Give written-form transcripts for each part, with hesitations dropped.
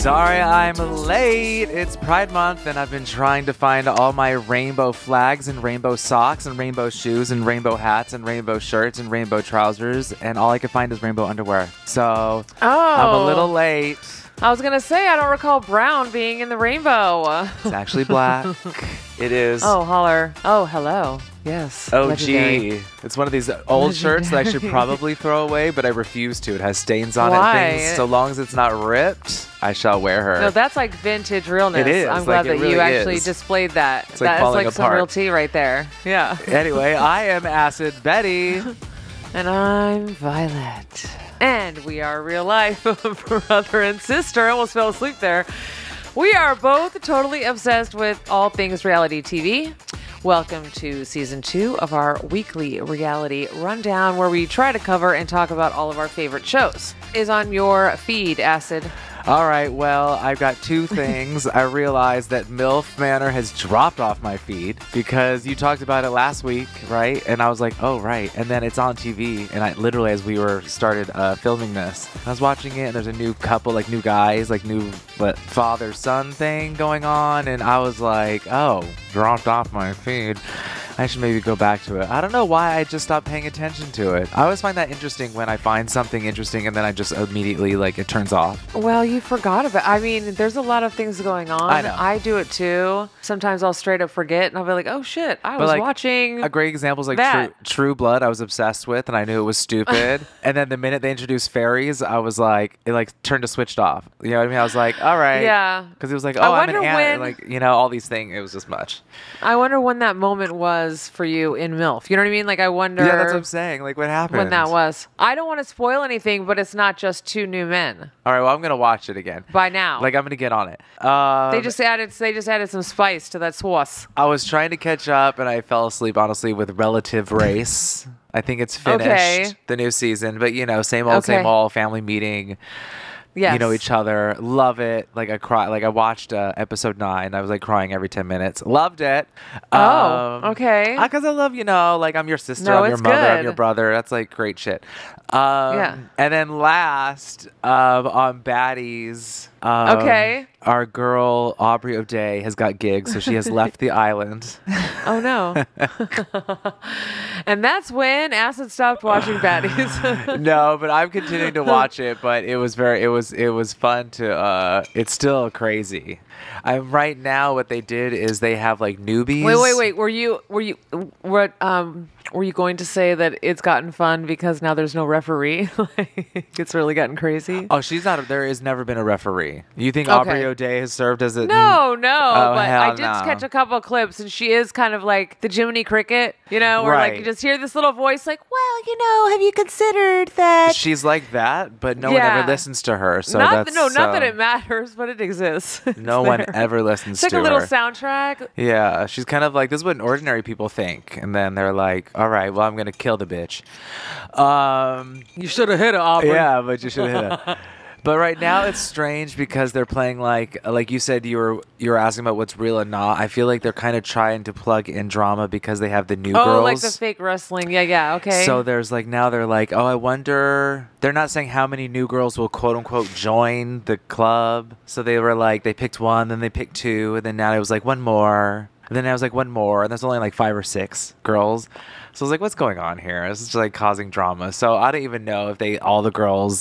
Sorry I'm late. It's Pride Month and I've been trying to find all my rainbow flags and rainbow socks and rainbow shoes and rainbow hats and rainbow shirts and rainbow trousers, and all I could find is rainbow underwear. So I'm a little late. I was going to say, I don't recall brown being in the rainbow. It's actually black. It is. Oh, holler. Oh, hello. Yes. Oh, legendary. gee. It's one of these old shirts that I should probably throw away, but I refuse to. It has stains on it and things. So long as it's not ripped, I shall wear her. No, that's like vintage realness. It is. I'm glad that you actually displayed that. It's like that falling is like apart. some real tea right there. Yeah. Anyway, I am Acid Betty. And I'm Violet. And we are real life brother and sister. I almost fell asleep there. We are both totally obsessed with all things reality TV. Welcome to season 2 of our weekly reality rundown, where we try to cover and talk about all of our favorite shows. Is on your feed, Acid. All right, well, I've got two things. I realized that MILF Manor has dropped off my feed because you talked about it last week, right? And I was like, oh, right. And then it's on TV. And I literally, as we started filming this, I was watching it, and there's a new couple, like new guys, like new father-son thing going on. And I was like, oh, dropped off my feed. I should maybe go back to it. I don't know why I just stopped paying attention to it. I always find that interesting when I find something interesting and then I just immediately, it turns off. Well, you forgot about it. I mean, there's a lot of things going on. I know. I do it too. Sometimes I'll straight up forget and I'll be like, oh shit, I was watching a great example is True Blood. I was obsessed with and I knew it was stupid. And then the minute they introduced fairies, I was like, it turned to switched off. You know what I mean? I was like, all right. Yeah. Because it was like, oh, I'm an ant. All these things. It was just much. I wonder when that moment was for you in MILF. You know what I mean? I wonder. Yeah, that's what I'm saying. What happened? When that was. I don't want to spoil anything, but it's not just two new men. All right, well, I'm going to watch it again. By now. I'm going to get on it. They just added some spice to that sauce. I was trying to catch up, and I fell asleep, honestly, with Relative Race. I think it's finished, the new season. But, same old, family meeting. Yes. You know each other. Love it. I cry. I watched episode 9. I was crying every 10 minutes. Loved it. Okay. Because I love, I'm your sister, I'm your mother, I'm your brother. That's great shit. Yeah. And then last, on Baddies. Our girl Aubrey O'Day has got gigs, so she has left the island. Oh no! And that's when Acid stopped watching Baddies. No, but I'm continuing to watch it. But it was fun to. It's still crazy. Right now, what they did is they have newbies. Wait. Were you going to say that it's gotten fun because now there's no referee? It's really gotten crazy. Oh, she's not. There has never been a referee. You think Aubrey O'Day has served as a? No. But I did catch a couple of clips, and she is kind of like the Jiminy Cricket, where you just hear this little voice, have you considered that? She's like that, but no one ever listens to her. So not that it matters, but it exists. No one ever listens to her. It's like a little soundtrack. Yeah, she's kind of like, this is what ordinary people think, and then they're like, all right, well, I'm gonna kill the bitch. You should have hit her, Aubrey. Yeah, but you should have hit her. But right now it's strange because they're playing like you said, you were asking about what's real and not. I feel like they're kind of trying to plug in drama because they have the new girls. Oh, like the fake wrestling. Yeah, okay. So there's now they're like, oh, I wonder. They're not saying how many new girls will quote unquote join the club. So they were they picked one, then they picked 2, and then now it was one more. And then I was one more, and there's only 5 or 6 girls. So I was what's going on here? This is just causing drama. So I don't even know if all the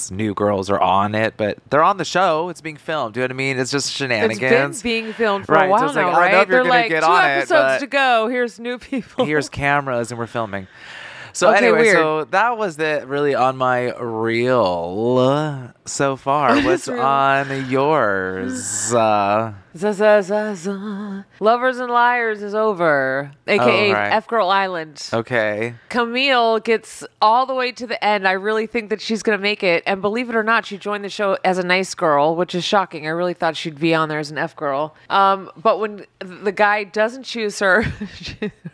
new girls are on it, but they're on the show. It's being filmed. Do you know what I mean? It's just shenanigans. It's been being filmed for a while so now, right? I don't know if you're going to get on it. 2 episodes to go. Here's new people. Here's cameras, and we're filming. So anyway, so that was really on my reel so far. What's on yours? Lovers and Liars is over, aka F-Girl Island. Okay. Camille gets all the way to the end. I really think that she's going to make it. And believe it or not, she joined the show as a nice girl, which is shocking. I really thought she'd be on there as an F-girl. But when the guy doesn't choose her,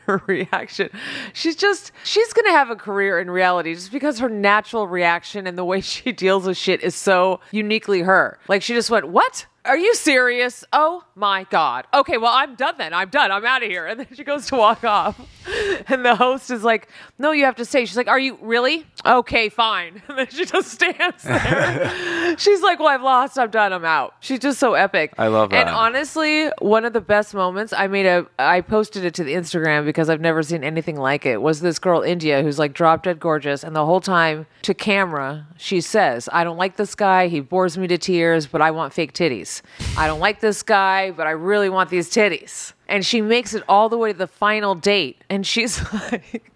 her reaction, she's going to have a career in reality just because her natural reaction and the way she deals with shit is so uniquely her. She just went, what? Are you serious? Oh my God. Okay, well, I'm done then. I'm done. I'm out of here. And then she goes to walk off. And the host is like, no, you have to stay. She's like, are you really? Okay, fine. And then she just stands there. She's like, well, I've lost. I'm done. I'm out. She's just so epic. I love that. And honestly, one of the best moments, I posted it to the Instagram because I've never seen anything like it, was this girl, India, who's like drop dead gorgeous. And the whole time to camera, she says, I don't like this guy. He bores me to tears, but I want fake titties. I don't like this guy, but I really want these titties. And she makes it all the way to the final date. And she's like,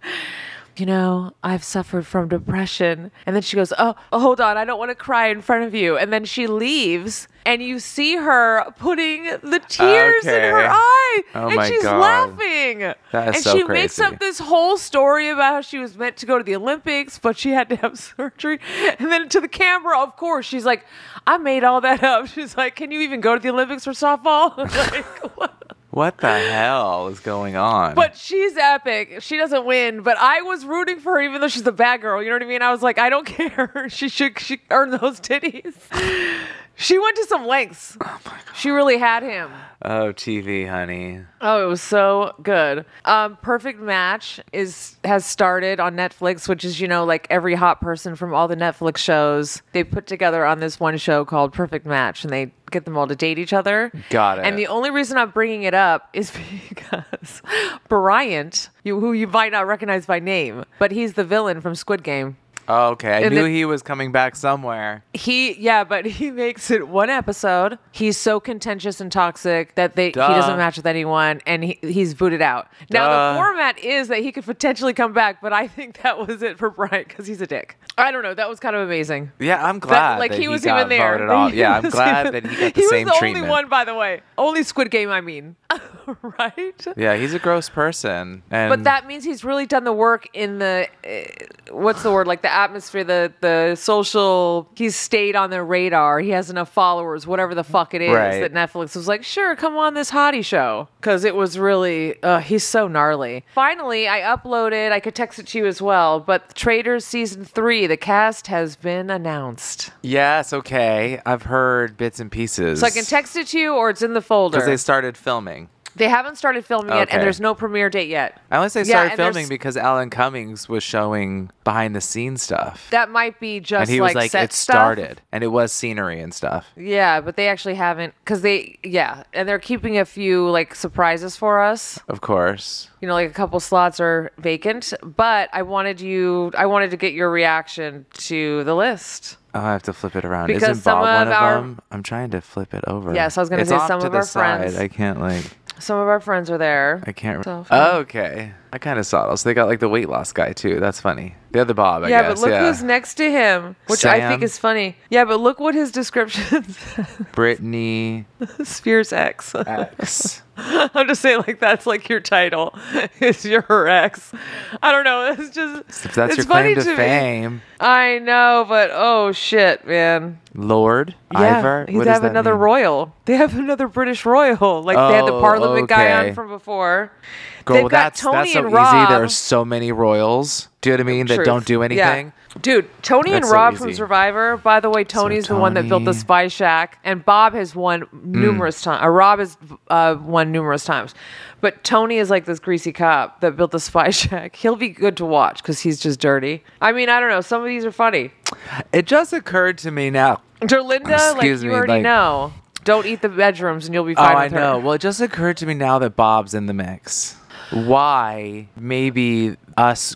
you know, I've suffered from depression. And then she goes, oh, hold on. I don't want to cry in front of you. And then she leaves and you see her putting the tears in her eye. Oh and my she's God. laughing. That is and so she crazy. makes up this whole story about how she was meant to go to the Olympics, but she had to have surgery. And then to the camera, of course, she's like, I made all that up. She's like, can you even go to the Olympics for softball? Like, what? What the hell is going on? But she's epic. She doesn't win, but I was rooting for her even though she's the bad girl. You know what I mean? I was like, I don't care. She earned those titties. She went to some lengths. Oh my God. She really had him. Oh, TV, honey. Oh, it was so good. Perfect Match has started on Netflix, which is, you know, like every hot person from all the Netflix shows, they put together on this one show called Perfect Match, and they get them all to date each other. Got it. And the only reason I'm bringing it up is because Bryant, who you might not recognize by name, but he's the villain from Squid Game. Oh, okay. I knew then he was coming back somewhere. But he makes it one episode. He's so contentious and toxic that he doesn't match with anyone, and he's booted out. Now, the format is that he could potentially come back, but I think that was it for Bryant because he's a dick. I don't know. That was kind of amazing. Yeah, I'm glad Like that he was got even there. voted off. Yeah, I'm glad that he got the same He was the treatment. only one, by the way. Only Squid Game, I mean. Right? Yeah, he's a gross person. And But that means he's really done the work in the, what's the word? Like the atmosphere, the social, he's stayed on their radar. He has enough followers, whatever the fuck it is, Right. that Netflix was like, sure, come on this hottie show. Because it was really, he's so gnarly. Finally, I uploaded, I could text it to you as well, but Traitors Season 3, the cast has been announced. yes, okay. I've heard bits and pieces. So I can text it to you or it's in the folder. because they started filming. They haven't started filming yet, Okay. and there's no premiere date yet. I only say Yeah, started and filming there's- because Alan Cummings was showing behind the scenes stuff. That might be just And he was like, set it stuff. started. And it was scenery and stuff. Yeah, but they actually haven't, because and they're keeping a few like surprises for us. Of course. You know, like a couple slots are vacant, but I wanted to get your reaction to the list. Oh, I have to flip it around. Because Isn't some Bob one of of our- them? I'm trying to flip it over. Yes, I was gonna It's say off some to of the our side. friends. I can't like. Some of our friends are there. I can't. So- Oh, okay. I kind of saw it. So they got like the weight loss guy too. That's funny. The other Bob, I Yeah, guess. but look who's next to him, which I think Sam. is funny. Yeah, but look what his description says. Brittany Spears X. X. I'm just saying, like, that's like your title. Is you're her ex. I don't know. It's just. If that's it's your funny claim to me. fame. I know, but oh shit, man. Lord Yeah, Ivor. he's What does have that another mean? royal. They have another British royal. Like they had the Oh, Parliament guy okay. on from before. Girl, They've got that's Tony so and easy. Rob. There are so many royals. Do you know what I mean? That Truth. don't do anything. Yeah. Dude, Tony and That's so Rob from easy. Survivor. By the way, Tony's the one that built the Tony- Spy Shack, and Bob has won numerous times. Rob has won numerous times, but Tony is like this greasy cop that built the Spy Shack. He'll be good to watch because he's just dirty. I mean, I don't know. Some of these are funny. It just occurred to me now. Derlinda, like Excuse you me, already like- know. Don't eat the bedrooms, and you'll be Oh, fine I with know. her. Well, it just occurred to me now that Bob's in the mix. Why maybe us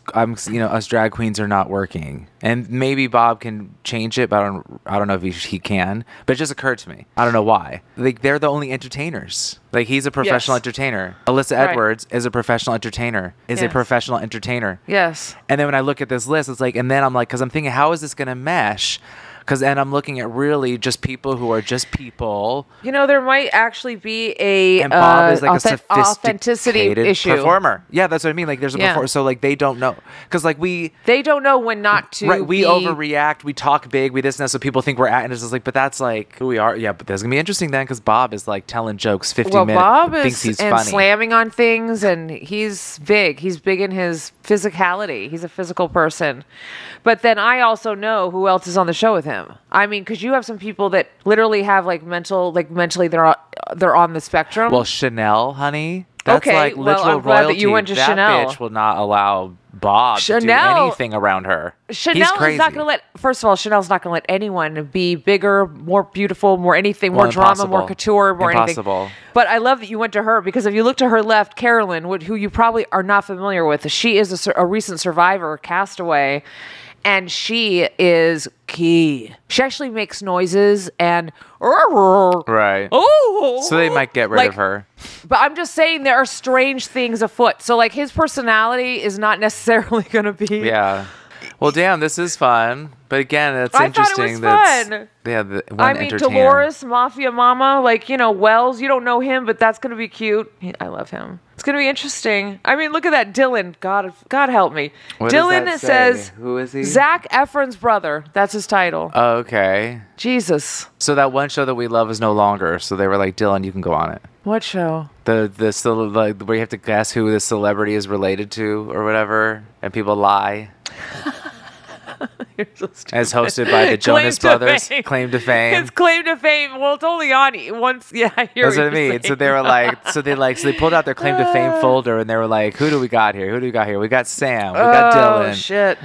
drag queens are not working, and maybe Bob can change it, but I don't know if he can. But it just occurred to me. I don't know why. Like they're the only entertainers. Like he's a professional Yes. entertainer. Alyssa Right. Edwards is a professional entertainer. Is a Yes. professional entertainer. Yes. And then when I look at this list, it's like, and then I'm like, because I'm thinking, how is this gonna mesh? And I'm looking at really just people who are just people. You know, there might actually be a And Bob is like a authenticity sophisticated issue. performer. Yeah, that's what I mean. Like there's a Yeah. performer, so like they don't know because like They don't know when not to. right we be- overreact, we talk big, we this and that, so people think we're at, and it's just like, but that's like who we are. Yeah, but that's gonna be interesting then because Bob is like telling jokes 50 Well, minutes. Bob thinks is he's and funny. slamming on things, and he's big. He's big in his physicality. He's a physical person. But then I also know who else is on the show with him. him. I mean, because you have some people that literally have like mentally they're on the spectrum. Well, Chanel, honey. That's okay, like literal well, I'm glad royalty. that you went to that Chanel. bitch will not allow Bob to do anything around her. Chanel He's crazy. is not going to let. First of all, Chanel's not going to let anyone be bigger, more beautiful, more anything, more drama, more couture, more Impossible. anything. But I love that you went to her because if you look to her left, Carolyn, who you probably are not familiar with, she is a recent survivor, castaway. And she is key. She actually makes noises and right. Oh, so they might get rid of her. But I'm just saying there are strange things afoot. So like his personality is not necessarily going to be. Yeah. Well, damn, this is fun. But again, it's interesting. Thought it was fun. Yeah, I mean, Dolores, Mafia Mama, like, Wells, you don't know him, but that's going to be cute. I love him. It's going to be interesting. I mean, look at that. Dylan. God help me. What Dylan does that says, say? Who is he? Zac Efron's brother. That's his title. Oh, okay. Jesus. So that one show that we love is no longer. So they were like, Dylan, you can go on it. What show? Like where you have to guess who the celebrity is related to or whatever, and people lie. So as hosted by the Jonas Brothers. Claim to fame. It's claim to fame. Well, it's only on once. Yeah, I hear that's what I mean. saying. So they were like, so they pulled out their claim to fame folder and they were like, who do we got here? Who do we got here? We got Sam. We got Dylan. Oh shit.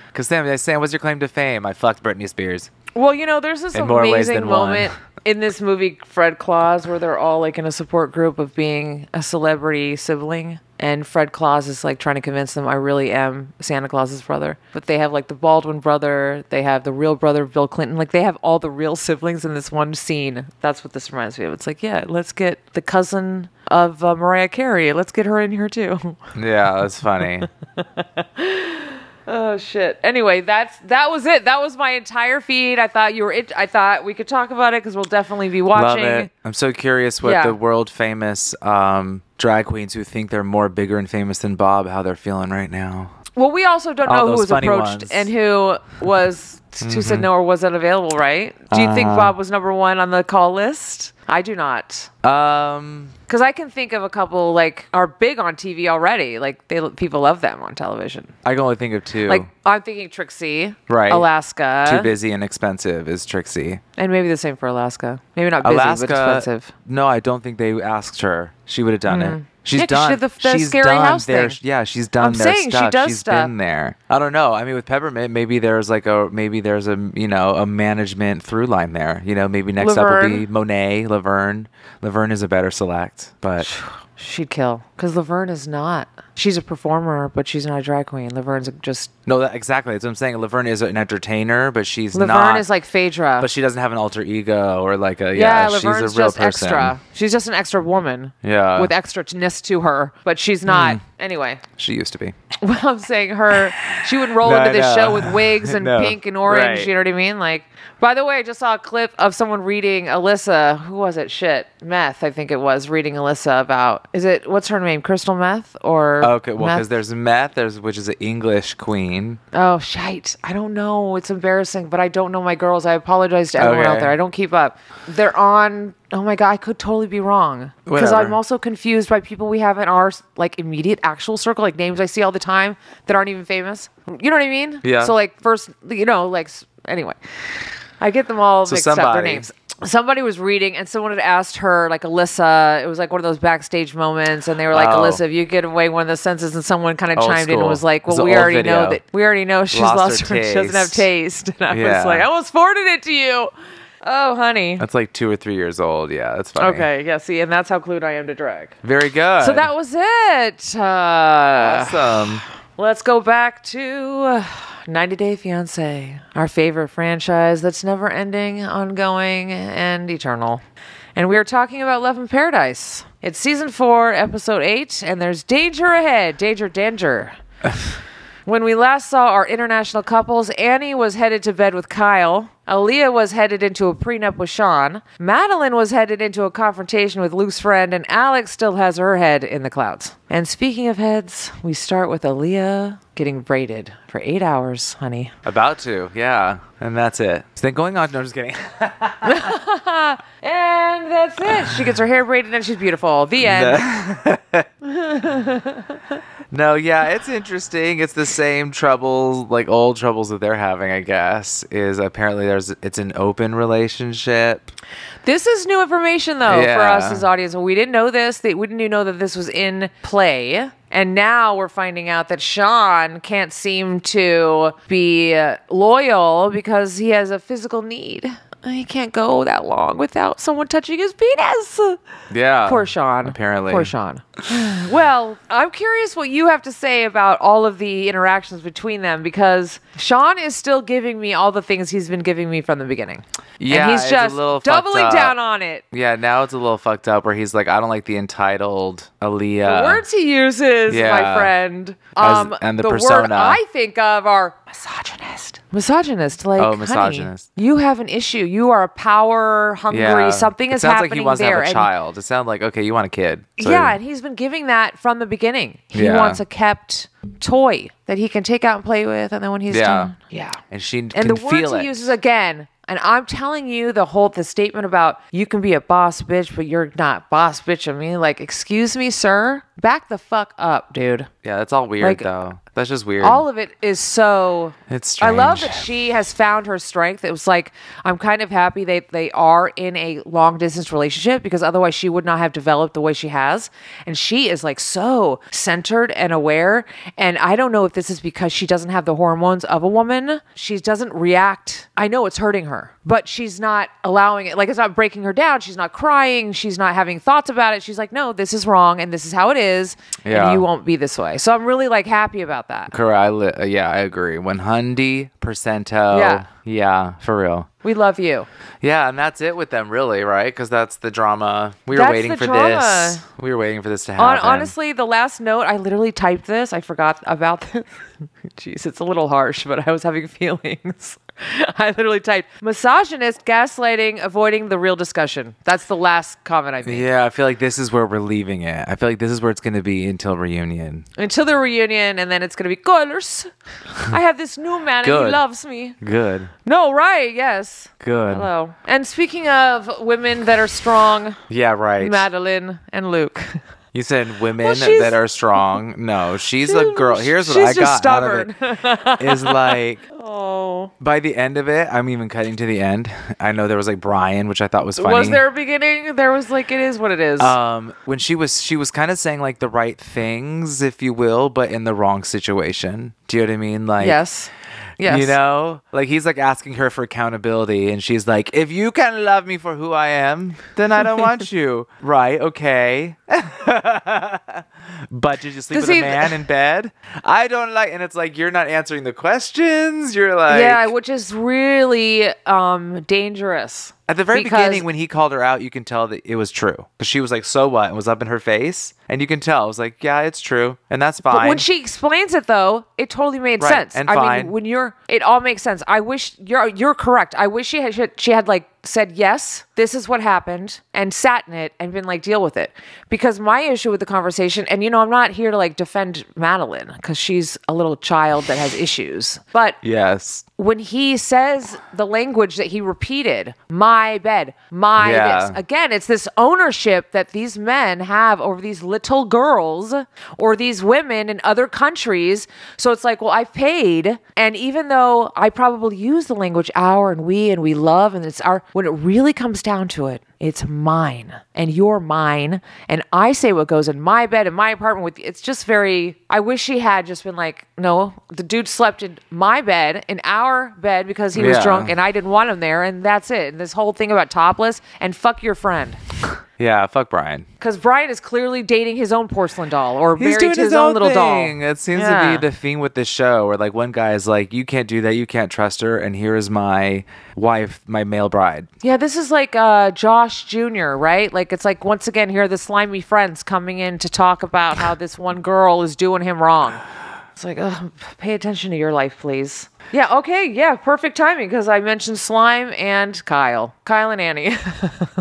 Because Sam, what's your claim to fame? I fucked Britney Spears. Well, there's this in more ways amazing than moment one. in this movie, Fred Claus, where they're all like in a support group of being a celebrity sibling. And Fred Claus is like trying to convince them I really am Santa Claus's brother. But they have like the Baldwin brother. They have the real brother, Bill Clinton. Like they have all the real siblings in this one scene. That's what this reminds me of. It's like, yeah, let's get the cousin of Mariah Carey. Let's get her in here too. Yeah, that's funny. Oh shit. Anyway, that was it. That was my entire feed. I thought I thought we could talk about it because we'll definitely be watching. Love it. I'm so curious what the world famous drag queens who think they're more bigger and famous than Bob, how they're feeling right now. Well, we also don't know who was approached ones. and who said no or wasn't available, right? Do you think Bob was number one on the call list? I do not. Because I can think of a couple like are big on TV already. Like people love them on television. I can only think of two. Like I'm thinking Trixie, right? Alaska. Too busy and expensive is Trixie, and maybe the same for Alaska. Maybe not busy, but expensive. No, I don't think they asked her. She would have done it. She's done. She did the scary house thing. Yeah, she's done their stuff. She's been there. I don't know. I mean, with Peppermint, maybe there's a a management through line there. Maybe next up will be Monet, Laverne. Laverne is a better select, but she'd kill because Laverne is not. She's a performer, but she's not a drag queen. Laverne's just exactly. That's what I'm saying. Laverne is an entertainer, but she's not. Laverne is like Phaedra, but she doesn't have an alter ego or like a Laverne's she's a real just person. Extra. She's just an extra woman. Yeah, with extraness to her, but she's not. Anyway, she used to be. Well, I'm saying she would roll into this show with wigs and pink and orange. Right. You know what I mean? Like, by the way, I just saw a clip of someone reading Alyssa. Who was it? Meth, I think it was, reading Alyssa about. What's her name? Crystal Meth or? Okay, well, because there's Meth, which is an English queen. Oh, shite. I don't know. It's embarrassing, but I don't know my girls. I apologize to everyone out there. I don't keep up. They're on. Oh my God, I could totally be wrong. Because I'm also confused by people we have in our like immediate actual circle, like names I see all the time that aren't even famous. You know what I mean? Yeah. So like first, anyway, I get them all mixed up, their names. Somebody was reading and someone had asked her, like Alyssa, it was like one of those backstage moments, and they were like, Alyssa, if you get away one of the senses, and someone kind of chimed in and was like, well, we already know she's lost her she doesn't have taste. And I was like, I almost forwarded it to you. Oh, honey. That's like 2 or 3 years old. Yeah, that's funny. Okay, yeah, see, and that's how clued I am to drag. Very good. So that was it. Awesome. Let's go back to 90 Day Fiance, our favorite franchise that's never ending, ongoing, and eternal. And we are talking about Love in Paradise. It's season 4, episode 8, and there's danger ahead. Danger. When we last saw our international couples, Annie was headed to bed with Kyle. Aliyah was headed into a prenup with Shawn. Madeleine was headed into a confrontation with Luke's friend, and Alex still has her head in the clouds. And speaking of heads, we start with Aliyah getting braided for 8 hours, honey. About to, yeah. And that's it. It's then going on. No, I'm just kidding. And that's it. She gets her hair braided and she's beautiful. The end. No, yeah, it's interesting. It's the same troubles, like old troubles that they're having, I guess, is apparently it's an open relationship. This is new information, though, Yeah. for us as audience. We didn't know this. We didn't even know that this was in play. And now we're finding out that Shawn can't seem to be loyal because he has a physical need. He can't go that long without someone touching his penis. Yeah. Poor Shawn. Apparently. Poor Shawn. Well, I'm curious what you have to say about all of the interactions between them, because Shawn is still giving me all the things he's been giving me from the beginning. Yeah, and he's it's just a little doubling fucked up. down on it. Yeah, now it's a little fucked up where he's like, I don't like the entitled Aliyah. The words he uses, Yeah. my friend. And the word persona. I think of are misogynist. Misogynist, like, Oh, misogynist. Honey, you have an issue. You are power hungry. Something is it sounds happening like he wants there. to have a And- child. It sounds like, okay, you want a kid. So- yeah, and he's been giving that from the beginning. He Yeah. wants a kept toy that he can take out and play with, and then when he's done, And she and can the words feel he it. uses again. And I'm telling you, the statement about you can be a boss bitch, but you're not boss bitch. I mean, like, excuse me, sir, back the fuck up, dude. Yeah, that's all weird, Like, though. That's just weird. All of it is so. It's I love that strange. she has found her strength. It was like, I'm kind of happy they are in a long distance relationship, because otherwise she would not have developed the way she has. And she is like so centered and aware. And I don't know if this is because she doesn't have the hormones of a woman. She doesn't react. I know it's hurting her, but she's not allowing it. Like, it's not breaking her down. She's not crying. She's not having thoughts about it. She's like, no, this is wrong. And this is how it is. Yeah. And you won't be this way. So I'm really like happy about that. Correct. Yeah, I agree. 100%. Yeah. Yeah, for real. We love you. Yeah, and that's it with them, really, right? Because that's the drama. We were That's waiting the for drama. this. We were waiting for this to happen. Honestly, the last note, I literally typed this. I forgot about this. Jeez, it's a little harsh, but I was having feelings. I literally typed misogynist, gaslighting, avoiding the real discussion. That's the last comment I made. Yeah, I feel like this is where we're leaving it. I feel like this is where it's going to be until reunion. Until the reunion, and then it's going to be colors. I have this new man and Good. he loves me. Good. No, right, yes. Good. Hello. And speaking of women that are strong, Yeah, right. Madeleine and Luke. You said women Well, she's- that are strong. No, she's a girl. Here's what She's I just got out of stubborn. it. Is like, Oh. by the end of it, I'm even cutting to the end. I know there was like Brian, which I thought was funny. Was there a beginning? There was like, it is what it is. When she was kind of saying like the right things, if you will, but in the wrong situation. Do you know what I mean? Like, Yes. Yes. you know, like he's like asking her for accountability, and she's like, "If you can love me for who I am, then I don't want you." Right? Okay. But did you sleep Does with he- a man in bed? I don't like, and it's like you're not answering the questions. You're like, Yeah, which is really dangerous. At the very because- beginning, when he called her out, you can tell that it was true. Because she was like, so what? And was up in her face. And you can tell. I was like, yeah, it's true. And that's fine. But when she explains it, though, it totally made Right, sense. and I fine. mean, when it all makes sense. I wish you're correct. I wish she had like said, yes, this is what happened, and sat in it and been like, deal with it. Because my issue with the conversation, and I'm not here to like defend Madeleine because she's a little child that has issues. But Yes. when he says the language that he repeated, my bed, my Yeah. this, again, it's this ownership that these men have over these little girls or these women in other countries. So it's like, well, I've paid. And even though I probably use the language our and we love, and it's our, when it really comes down to it, it's mine and you're mine. And I say what goes in my bed in my apartment with you. It's just very, I wish she had just been like, no, the dude slept in my bed, in our bed, because he was Yeah. drunk and I didn't want him there. And that's it. And this whole thing about topless and fuck your friend. Yeah, fuck Brian. Because Brian is clearly dating his own porcelain doll or He's married doing to his his own little thing. doll. It seems to Yeah. be the theme with this show where like one guy is like, you can't do that. You can't trust her. And here is my wife, my male bride. Yeah, this is like Josh Jr., right? Like, it's like, once again, here are the slimy friends coming in to talk about how this one girl is doing him wrong. It's like, ugh, pay attention to your life, please. Yeah, okay, yeah, perfect timing, because I mentioned Slime and Kyle. Kyle and Annie.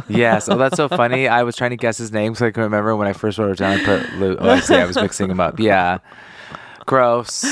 Yes. Oh, that's so funny. I was trying to guess his name because I couldn't remember when I first wrote it down. I put Luke. Oh, I see. I was mixing him up. Yeah. Gross. So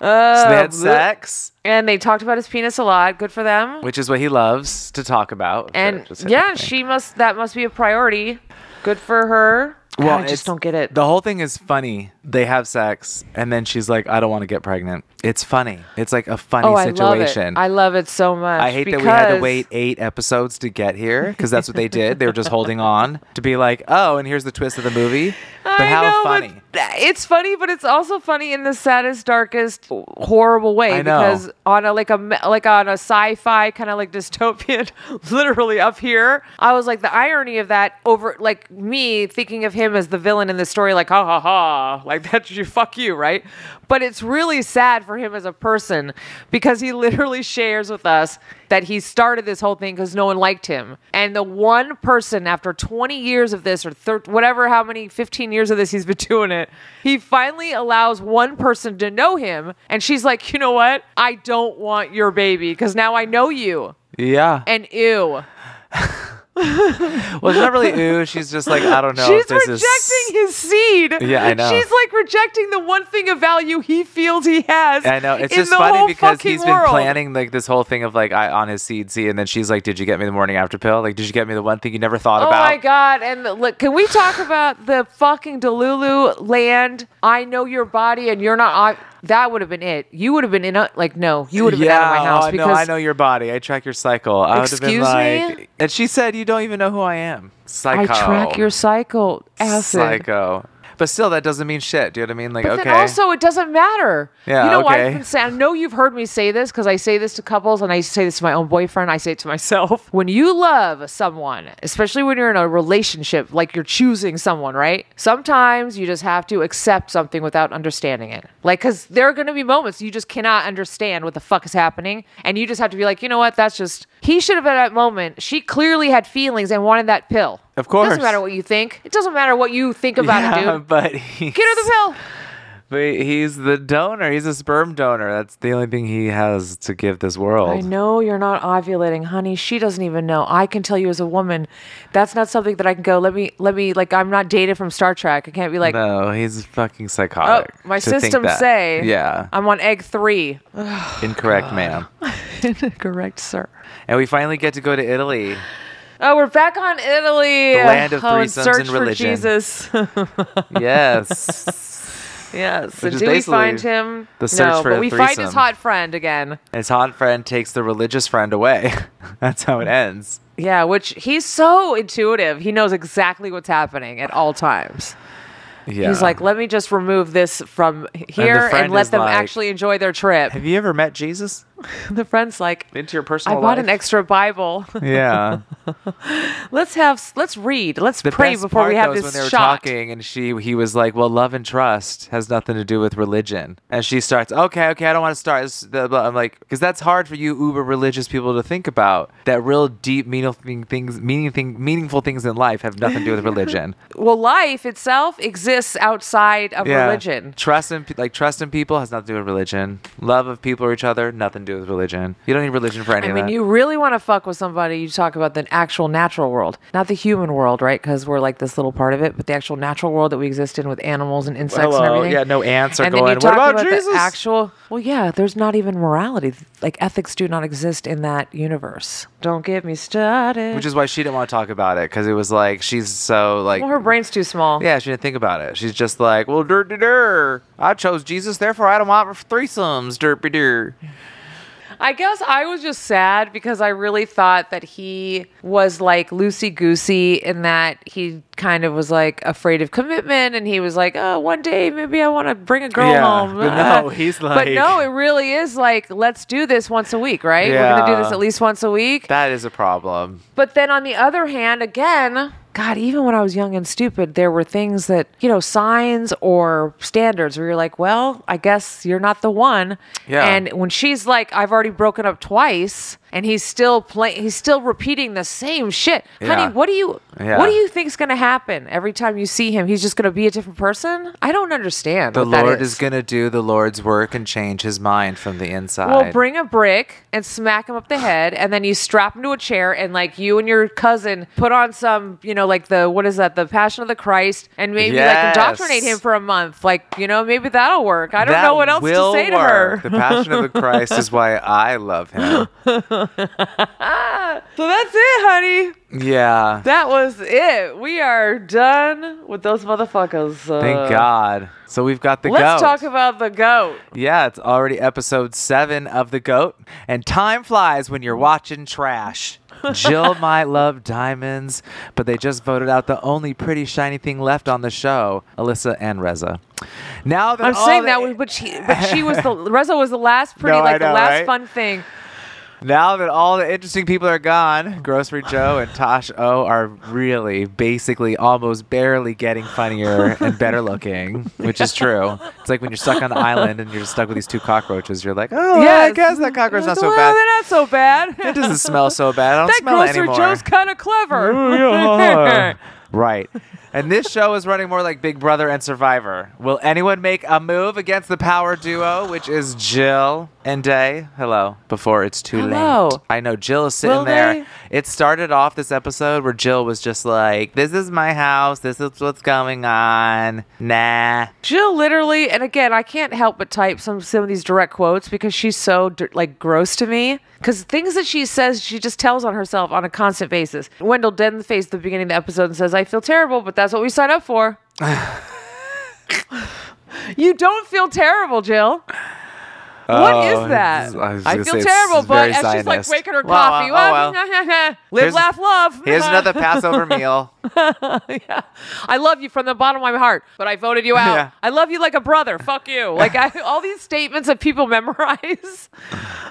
they had sex, And they talked about his penis a lot. Good for them. which is what he loves to talk about. And Just hit yeah, the thing. that must be a priority. Good for her. Well, I just don't get it. The whole thing is funny. They have sex, and then she's like, I don't want to get pregnant. It's funny. It's like a funny situation. I love it so much. I hate that we had to wait 8 episodes to get here, because that's what they did. They were just holding on to be like, oh, and here's the twist of the movie. But how funny. It's funny, but it's also funny in the saddest, darkest, horrible way. I know. Because on a sci-fi kind of like dystopian, literally up here, I was like, the irony of that over like me thinking of him as the villain in the story, like ha ha ha, like that you fuck you, right? But it's really sad for him as a person because he literally shares with us that he started this whole thing because no one liked him. And the one person after 20 years of this or whatever, how many 15 years of this he's been doing it, he finally allows one person to know him. And she's like, you know what? I don't want your baby because now I know you. Yeah. And ew. Well, it's not really ooh. She's just like, I don't know. She's rejecting his seed. Yeah, I know. She's like rejecting the one thing of value he feels he has. I know. It's in just the funny whole because he's world. been planning like this whole thing of like on his seed, and then she's like, "Did you get me the morning after pill? Like, did you get me the one thing you never thought about?" Oh my god! And look, can we talk about the fucking Delulu land? I know your body, and you're not. That would have been it. You would have been in a no. You would have been out of my house because I know your body. I track your cycle. I would have been like, me? And she said, "You don't even know who I am." Psycho. I track your cycle. Acid. Psycho. But still, that doesn't mean shit. Do you know what I mean? Like, but okay. then also, it doesn't matter. Yeah, you know why okay. I've been saying, I know you've heard me say this because I say this to couples and I say this to my own boyfriend. I say it to myself. When you love someone, especially when you're in a relationship, like you're choosing someone, right? Sometimes you just have to accept something without understanding it. Like, because there are going to be moments you just cannot understand what the fuck is happening. And you just have to be like, you know what? That's just, he should have been at that moment. She clearly had feelings and wanted that pill. Of course. It doesn't matter what you think. It doesn't matter what you think about it, dude. But Get her the pill. But he's the donor. He's a sperm donor. That's the only thing he has to give this world. I know you're not ovulating, honey. She doesn't even know. I can tell you as a woman, that's not something that I can go, let me, like, I'm not dated from Star Trek. I can't be like, no, he's fucking psychotic. my systems say yeah. I'm on egg 3. Incorrect, ma'am. Correct, sir. And we finally get to go to Italy. Oh, we're back on Italy. The land of threesomes search and religion. For Jesus. Yes. Yes. So Which is do we basically find him? the search for but a we find his threesome. hot friend again. His hot friend takes the religious friend away. That's how it ends. Yeah, which he's so intuitive. He knows exactly what's happening at all times. Yeah. He's like, let me just remove this from here and let them actually enjoy their trip. Have you ever met Jesus? The friend's like, Into your personal life? I bought an extra Bible. Yeah. Let's read. Let's The pray best before we part, have though, is this when they were shot. talking, and he was like, "Well, love and trust has nothing to do with religion." And she starts, "Okay, I don't want to start." I'm like, because that's hard for you uber religious people to think about. That real deep, meaningful things in life have nothing to do with religion. Well, life itself exists outside of religion. Trust in people has nothing to do with religion. Love of people or each other, nothing to do with religion. You don't need religion for any of that. You really want to fuck with somebody, you talk about the actual natural world, not the human world, right? Because we're like this little part of it, but the actual natural world that we exist in with animals and insects and everything. Yeah, no ants are and going, then you what talk about the Jesus? actual, well, yeah, there's not even morality. Like ethics do not exist in that universe. Don't get me started. Which is why she didn't want to talk about it, because it was like, she's so like... Well, her brain's too small. Yeah, she didn't think about it. She's just like, well, I chose Jesus, therefore I don't want threesomes, derp-de-dur. I guess I was just sad because I really thought that he was like loosey-goosey in that he kind of was like afraid of commitment, and he was like, oh, one day maybe I want to bring a girl home. But no, he's like... But no, it really is like, let's do this once a week, right? Yeah. We're going to do this at least once a week. That is a problem. But then on the other hand, again... God, even when I was young and stupid, there were things that, signs or standards where you're like, well, I guess you're not the one. Yeah. And when she's like, I've already broken up twice, and he's still repeating the same shit. Yeah. Honey, what do you think's going to happen every time you see him? He's just going to be a different person? I don't understand. The what Lord that is going to do the Lord's work and change his mind from the inside. Well, bring a brick and smack him up the head, and then you strap him to a chair, and like you and your cousin put on some, like the Passion of the Christ, and maybe like indoctrinate him for a month. Like, maybe that'll work. I don't know what else to say to her. The Passion of the Christ is why I love him. So that's it, honey. Yeah. That was it. We are done with those motherfuckers. Thank God. So we've got the goat. Let's talk about the goat. Yeah, it's already episode 7 of the goat. And time flies when you're watching trash. Jill might love diamonds, but they just voted out the only pretty shiny thing left on the show, Alyssa and Reza. Now that I'm saying that, but she was Reza was the last pretty, No, I know, the last right? fun thing. Now that all the interesting people are gone, Grocery Joe and Tosh O are really basically almost barely getting funnier and better looking, which is true. It's like when you're stuck on an island and you're just stuck with these 2 cockroaches. You're like, oh, yeah, I guess that cockroach's not so well, bad. They're not so bad. It doesn't smell so bad. I don't that smell it Grocery anymore. Joe's kind of clever. Right. And this show is running more like Big Brother and Survivor. Will anyone make a move against the power duo, which is Jill and Day? Hello. Before it's too late. I know Jill is sitting there. It started off this episode where Jill was just like, this is my house. This is what's going on. Nah. Jill literally, and again, I can't help but type some of these direct quotes because she's so gross to me. Because things that she says, she just tells on herself on a constant basis. Wendell dead in the face at the beginning of the episode and says, I feel terrible, but that's what we signed up for. You don't feel terrible, Jill. What is that? I feel terrible, but as she's like making her coffee. Live, laugh, love. Here's another Passover meal. Yeah. I love you from the bottom of my heart, but I voted you out. Yeah. I love you like a brother. Fuck you. Like all these statements that people memorize,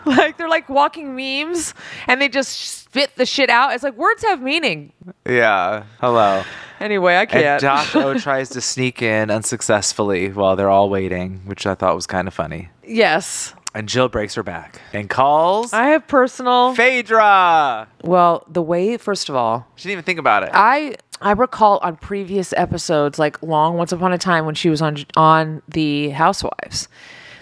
like they're like walking memes, and they just spit the shit out. It's like words have meaning. Yeah. Hello. Anyway, I can't. And Josh O tries to sneak in unsuccessfully while they're all waiting, which I thought was kind of funny. Yes. And Jill breaks her back and calls. I have personal. Phaedra. Well, the way, first of all, she didn't even think about it. I recall on previous episodes, like long once upon a time when she was on the Housewives,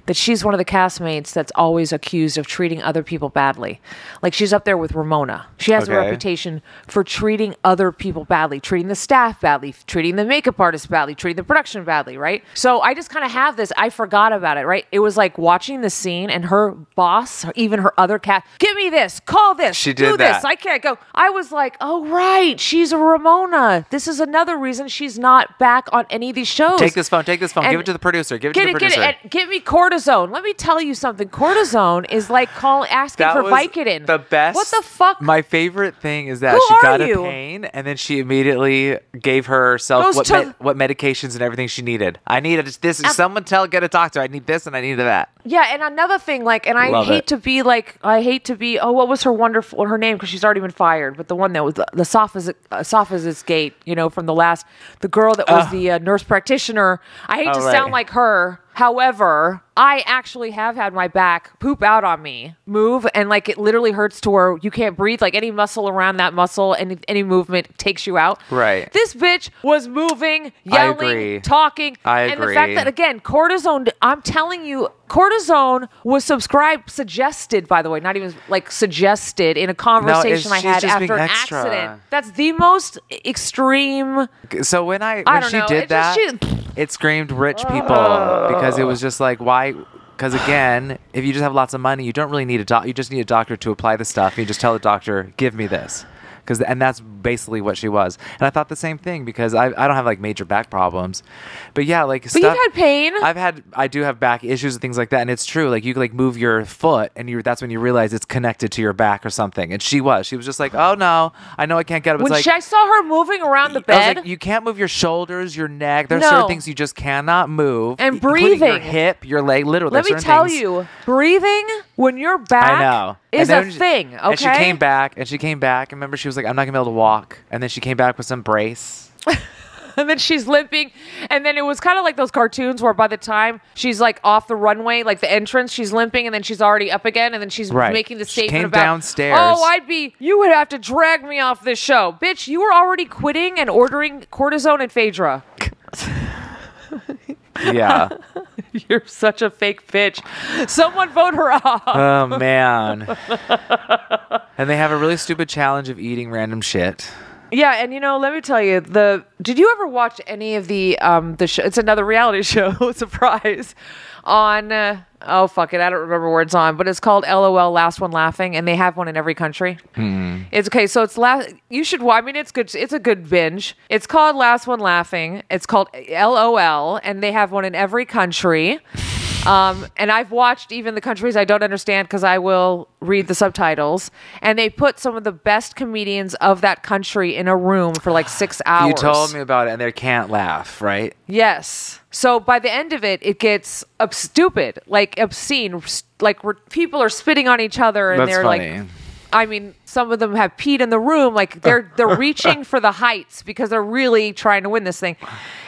that she's one of the castmates that's always accused of treating other people badly. Like she's up there with Ramona. She has a reputation for treating other people badly, treating the staff badly, treating the makeup artist badly, treating the production badly, right? So I just kind of have this, I forgot about it, right? It was like watching the scene and her boss, or even her other cast, give me this, call this, she do did that. This, I can't go. I was like, oh, right, she's a Ramona. This is another reason she's not back on any of these shows. Take this phone, give it to the producer, give it to the producer. And give me cortisone. Let me tell you something. Cortisone is like asking for Vicodin. The best. What the fuck? My favorite thing is that she got a pain and then she immediately gave herself what medications and everything she needed. I needed this. Someone get a doctor. I need this and I need that. Yeah, and another thing, I hate to be, what was her name? Because she's already been fired. But the one that was the esophagus gate, from the girl that was the nurse practitioner. I hate to sound like her. However, I actually have had my back poop out on me, move, and it literally hurts to where you can't breathe. Like any muscle around that muscle, any movement takes you out. Right. This bitch was moving, yelling, talking. I agree. And the fact that, again, cortisone, I'm telling you, cortisone was suggested, by the way, not even suggested in a conversation I had after an accident. That's the most extreme. So when she did that, it screamed rich people because it was just like, why? Because again, if you just have lots of money, you don't really need a doctor. You just need a doctor to apply the stuff. You just tell the doctor, give me this. And that's basically what she was. And I thought the same thing because I don't have major back problems. But yeah, But you've had pain. I do have back issues and things like that. And it's true. You could move your foot and that's when you realize it's connected to your back or something. And she was just like, oh no, I know I can't get up. When I saw her moving around the bed. I was like, you can't move your shoulders, your neck. There's certain things you just cannot move. And breathing. Your hip, your leg, literally. Let me tell you, breathing when your back is a thing, okay? And she came back. And remember, she was like, I'm not going to be able to walk. And then she came back with some brace. And then she's limping. And then it was kind of like those cartoons where by the time she's off the runway, the entrance, she's limping and then she's already up again. And then she's making the statement she came about, downstairs. You would have to drag me off this show. Bitch, you were already quitting and ordering cortisone and Phaedra. Yeah. You're such a fake bitch. Someone vote her off. Oh, man. And they have a really stupid challenge of eating random shit. Yeah, and let me tell you, did you ever watch any of the show? It's another reality show, surprise, on, oh, fuck it, I don't remember where it's on, but it's called LOL, Last One Laughing, and they have one in every country. It's okay, so you should, I mean, it's good, it's a good binge. It's called Last One Laughing, it's called LOL, and they have one in every country. And I've watched even the countries I don't understand because I will read the subtitles. And they put some of the best comedians of that country in a room for like 6 hours. You told me about it, and they can't laugh, right? Yes. So by the end of it, it gets stupid, like obscene, like where people are spitting on each other, and they're funny. like, I mean, some of them have peed in the room. Like they're reaching for the heights because they're really trying to win this thing.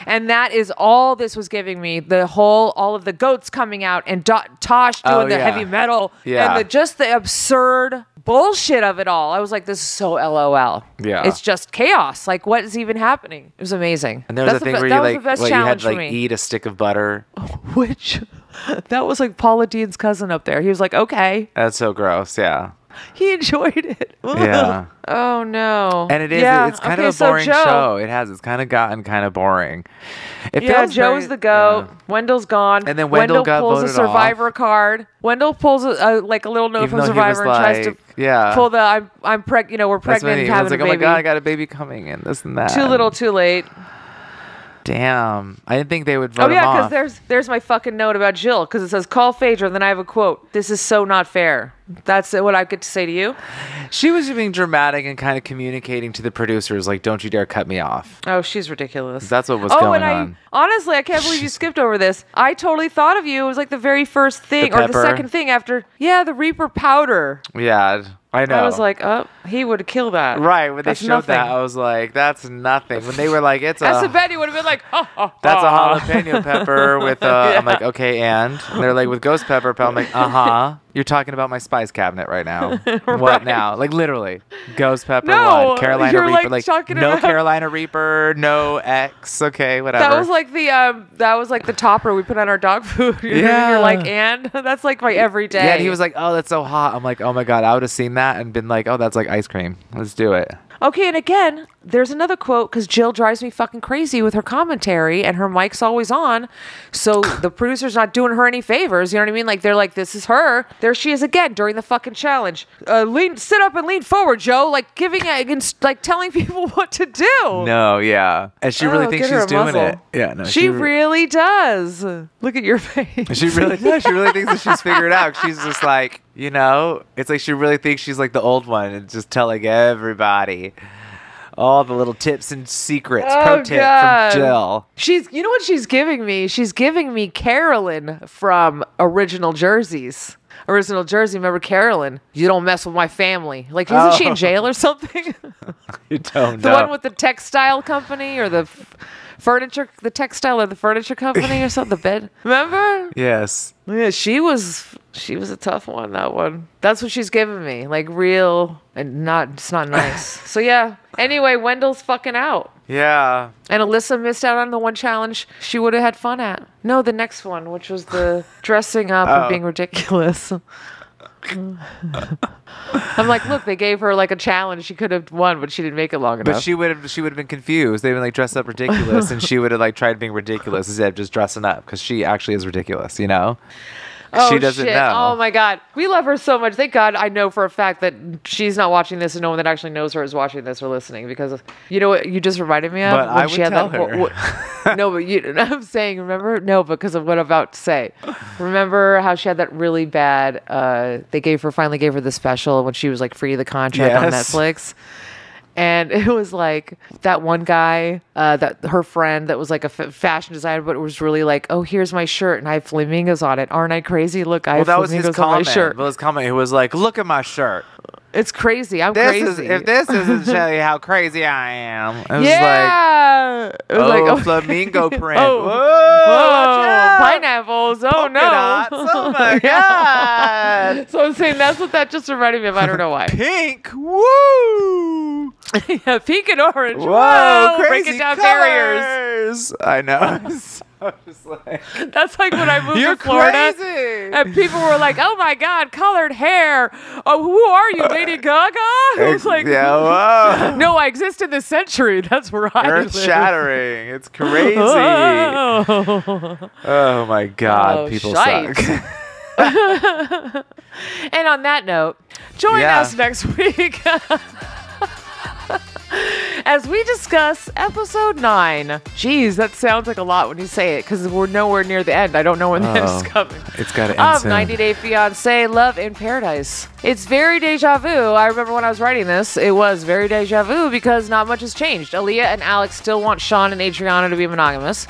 And that is all this was giving me. All of the goats coming out and Tosh doing the heavy metal and just the absurd bullshit of it all. I was like, this is so LOL. Yeah. It's just chaos. Like, what is even happening? It was amazing. And there was a thing where you had to like eat a stick of butter. Which, that was like Paula Dean's cousin up there. He was like, okay. That's so gross. Yeah. He enjoyed it. Yeah. Oh no. And it is. Yeah. It's kind of a boring show. It's kind of gotten kind of boring. Joe's the goat. Yeah. Wendell's gone. And then Wendell got pulls voted a Survivor off. card. Wendell pulls a little note from Survivor and tries to pull the I'm pregnant. We're pregnant and having a baby. Oh my god, I got a baby coming in. This and that. Too little, too late. Damn. I didn't think they would vote him off. Because there's my fucking note about Jill, because it says, call Phaedra, and then I have a quote. This is so not fair. That's what I get to say to you. She was being dramatic and kind of communicating to the producers, like, don't you dare cut me off. Oh, she's ridiculous. That's what was going on. Honestly, I can't believe you skipped over this. I totally thought of you. It was like the very first thing, or the second thing after, the Reaper powder. Yeah, I know. I was like, oh, he would kill that. Right, when they showed that, I was like, that's nothing. When they were like, it's Acid Betty would have been like, that's a jalapeno pepper with I'm like, okay, and they're like, with ghost pepper, I'm like, you're talking about my spice cabinet right now. What now? Like literally, ghost pepper. No, Carolina Reaper. Like no about... Carolina Reaper, no X. Okay, whatever. That was like the topper we put on our dog food. You're like, and that's like my everyday. Yeah, and he was like, oh, that's so hot. I'm like, oh my god, I would have seen that and been like, oh, that's like ice cream. Let's do it. Okay, and again, there's another quote, because Jill drives me fucking crazy with her commentary, and her mic's always on, so the producer's not doing her any favors, you know what I mean? Like, they're like, this is her. There she is again during the fucking challenge. Sit up and lean forward, Joe, like like telling people what to do. No, yeah. And she really thinks she's doing it. Yeah, no. She really does. Look at your face. She really thinks that she's figured it out. She's just like, it's like she really thinks she's like the old one and just telling everybody all the little tips and secrets. Pro tip from Jill. You know what she's giving me? She's giving me Carolyn from Original Jerseys. Original Jersey, remember Carolyn? You don't mess with my family. Like, isn't she in jail or something? You don't know. The one with the textile company or the furniture, the textile or the furniture company or something, the bed. Remember? Yes. Yeah, she was a tough one, that one. That's what she's giving me. Like real and it's not nice. So yeah. Anyway, Wendell's fucking out. Yeah. And Alyssa missed out on the one challenge she would have had fun at. No, the next one, which was the dressing up and being ridiculous. I'm like, look, they gave her like a challenge she could have won, but she didn't make it long enough. But she would have been confused. They've been like dressed up ridiculous, and she would have like tried being ridiculous instead of just dressing up, because she actually is ridiculous, She doesn't know. Oh my god, we love her so much. Thank God I know for a fact that she's not watching this, and no one that actually knows her is watching this or listening, because you know what you just reminded me of. But I would tell her. No, but I'm saying, remember? No, because of what I'm about to say. Remember how she had that really bad? They finally gave her the special when she was like free of the contract on Netflix. And it was like that one guy, that her friend that was like a fashion designer, but it was really like, oh, here's my shirt and I have flamingos on it. Aren't I crazy? Look, I have flamingos on my shirt. Well, his comment, he was like, look at my shirt. It's crazy. I'm crazy. If this isn't show you how crazy I am. It was like, flamingo print. Whoa, pineapples. Oh, no. Oh, my God. So I'm saying that's what that just reminded me of. I don't know why. Pink. Woo. Yeah, pink and orange. Whoa, crazy breaking down colors. barriers. colors. I know. So just like, That's like when I moved you're to Florida. crazy. And people were like, "Oh my God, colored hair! Oh, who are you, Lady Gaga?" I was like, yeah, whoa. "No, I exist in this century. That's where I live." Earth shattering. It's crazy. Oh my God, Oh, people shite. suck. And on that note, join us next week as we discuss episode 9. Jeez, that sounds like a lot when you say it because we're nowhere near the end. I don't know when that is coming. It's got to end Of soon. 90 Day Fiance, Love in Paradise. It's very deja vu. I remember when I was writing this, it was very deja vu because not much has changed. Aliyah and Alex still want Shawn and Adriano to be monogamous.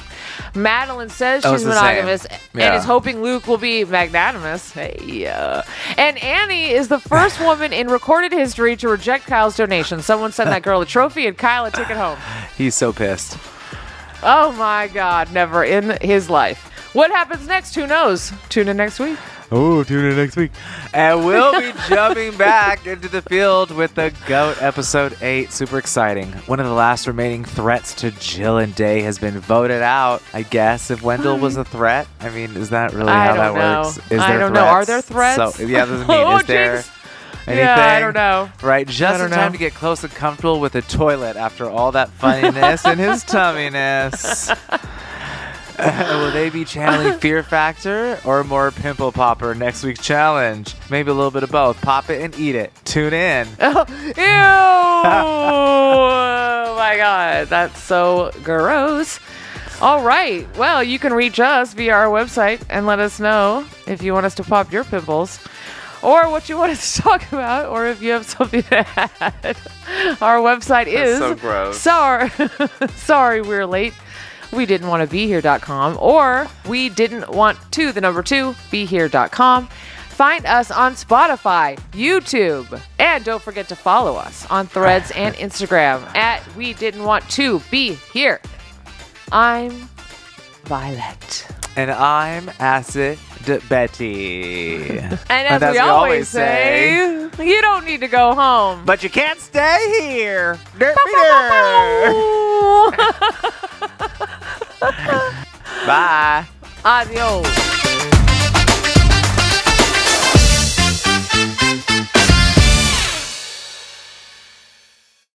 Madeleine says Oh, she's it's the same. monogamous Yeah. and is hoping Luke will be magnanimous. Hey, and Annie is the first woman in recorded history to reject Kyle's donation. Someone sent that girl a trophy and Kyle a ticket home. He's so pissed. Oh my God, never in his life. What happens next? Who knows? Tune in next week. Oh, tune in next week. And we'll be jumping back into the field with the GOAT episode 8. Super exciting. One of the last remaining threats to Jill and Day has been voted out. I guess if Wendell was a threat, I mean, is that really how that works? Is there I don't know. Are there threats? So, yeah, doesn't mean is there jinx. anything? Yeah, I don't know. Right, just in time to get close and comfortable with the toilet after all that funniness and his tumminess. Will they be channeling Fear Factor or more Pimple Popper next week's challenge? Maybe a little bit of both. Pop it and eat it. Tune in. Oh, ew! Oh my God, that's so gross. All right. Well, you can reach us via our website and let us know if you want us to pop your pimples or what you want us to talk about or if you have something to add. Our website is so gross. Sorry we're late. We didn't want to be here.com or we didn't want to, the number 2, be here.com. Find us on Spotify, YouTube, and don't forget to follow us on Threads and Instagram at We Didn't Want to Be Here. I'm Violet. And I'm Acid Betty. And as we always say, you don't need to go home. But you can't stay here. Bye. Adios.